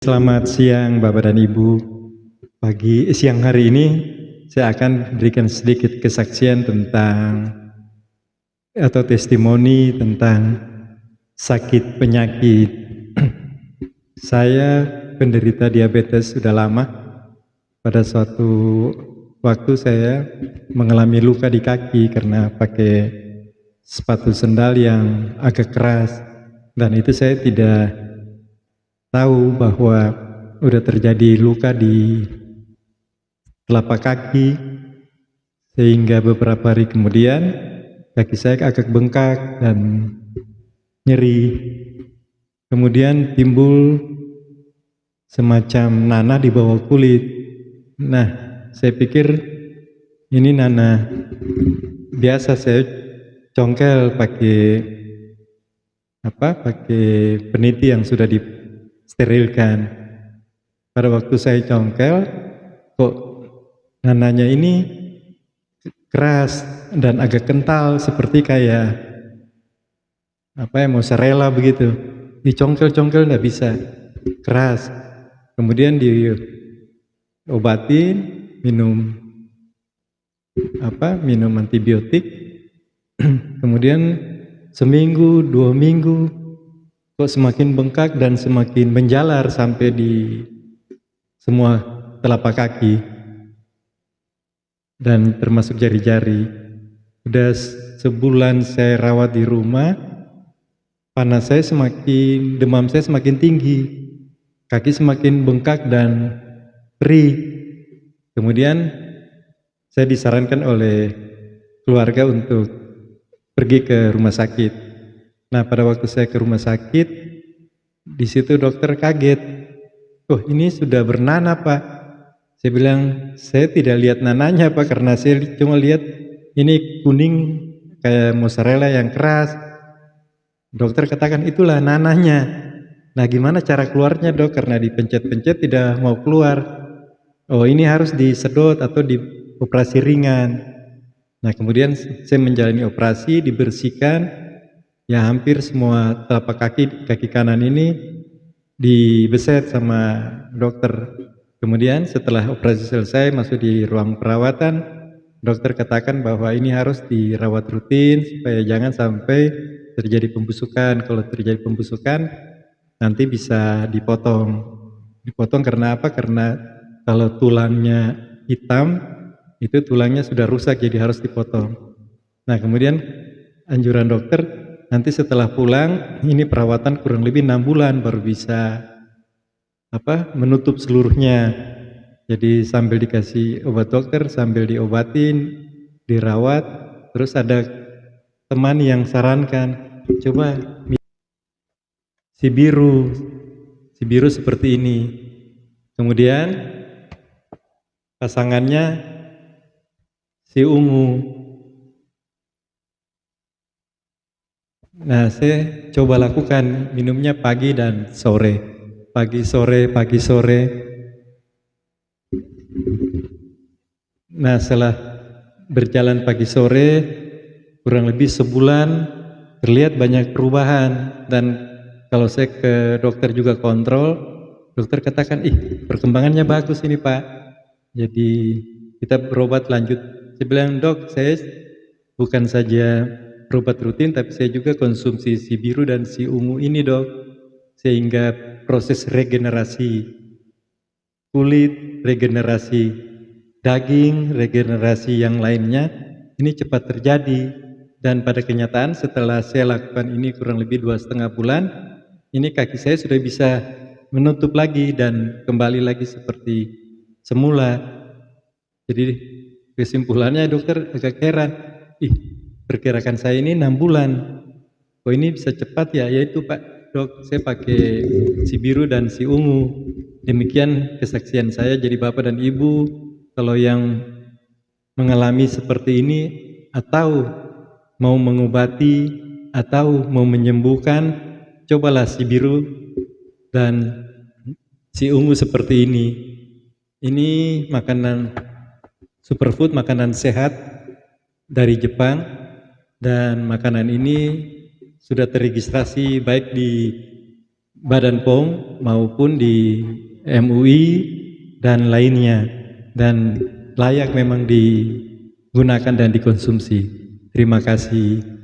Selamat siang Bapak dan Ibu. Siang hari ini saya akan berikan sedikit kesaksian tentang atau testimoni tentang sakit penyakit. Saya penderita diabetes sudah lama. Pada suatu waktu saya mengalami luka di kaki karena pakai sepatu sendal yang agak keras, dan itu saya tidak tahu bahwa udah terjadi luka di telapak kaki, sehingga beberapa hari kemudian kaki saya agak bengkak dan nyeri. Kemudian timbul semacam nanah di bawah kulit. Nah, saya pikir ini nanah biasa, saya congkel pakai peniti yang sudah disterilkan. Pada waktu saya congkel, kok nanahnya ini keras dan agak kental seperti kayak mozzarella begitu. Dicongkel-congkel nggak bisa, keras. Kemudian diobatin, minum antibiotik. Kemudian seminggu, 2 minggu, kok semakin bengkak dan semakin menjalar sampai di semua telapak kaki dan termasuk jari-jari. Udah sebulan saya rawat di rumah, demam saya semakin tinggi, kaki semakin bengkak dan perih. Kemudian saya disarankan oleh keluarga untuk pergi ke rumah sakit. Nah, pada waktu saya ke rumah sakit, di situ dokter kaget. Oh, ini sudah bernanah, Pak. Saya bilang, saya tidak lihat nanahnya, Pak, karena saya cuma lihat ini kuning kayak mozzarella yang keras. Dokter katakan, itulah nanahnya. Nah, gimana cara keluarnya, Dok? Karena dipencet-pencet tidak mau keluar. Oh, ini harus disedot atau dioperasi ringan. Nah, kemudian saya menjalani operasi, dibersihkan. Ya, hampir semua telapak kaki kanan ini dibeset sama dokter. Kemudian setelah operasi selesai, masuk di ruang perawatan, dokter katakan bahwa ini harus dirawat rutin supaya jangan sampai terjadi pembusukan. Kalau terjadi pembusukan, nanti bisa dipotong. Dipotong karena apa? Karena kalau tulangnya hitam, itu tulangnya sudah rusak, jadi harus dipotong. Nah, kemudian anjuran dokter, nanti setelah pulang, ini perawatan kurang lebih 6 bulan baru bisa menutup seluruhnya. Jadi sambil dikasih obat dokter, sambil diobatin, dirawat. Terus ada teman yang sarankan, coba si biru seperti ini. Kemudian pasangannya si ungu. Nah, saya coba lakukan minumnya pagi dan sore. Pagi sore. Nah, setelah berjalan pagi sore kurang lebih sebulan, terlihat banyak perubahan. Dan kalau saya ke dokter juga kontrol, dokter katakan, perkembangannya bagus ini, Pak. Jadi kita berobat lanjut. Saya bilang, Dok, saya bukan saja berobat rutin, tapi saya juga konsumsi si biru dan si ungu ini, Dok. Sehingga proses regenerasi kulit, regenerasi daging, regenerasi yang lainnya, ini cepat terjadi. Dan pada kenyataan setelah saya lakukan ini kurang lebih 2,5 bulan, ini kaki saya sudah bisa menutup lagi dan kembali lagi seperti semula. Jadi kesimpulannya dokter agak heran, perkirakan saya ini 6 bulan, kok ini bisa cepat ya? Yaitu Pak Dok, saya pakai si biru dan si ungu. Demikian kesaksian saya jadi Bapak dan Ibu. Kalau yang mengalami seperti ini atau mau mengobati atau mau menyembuhkan, cobalah si biru dan si ungu seperti ini. Ini makanan superfood, makanan sehat dari Jepang, dan makanan ini sudah terregistrasi baik di Badan POM maupun di MUI dan lainnya, dan layak memang digunakan dan dikonsumsi. Terima kasih.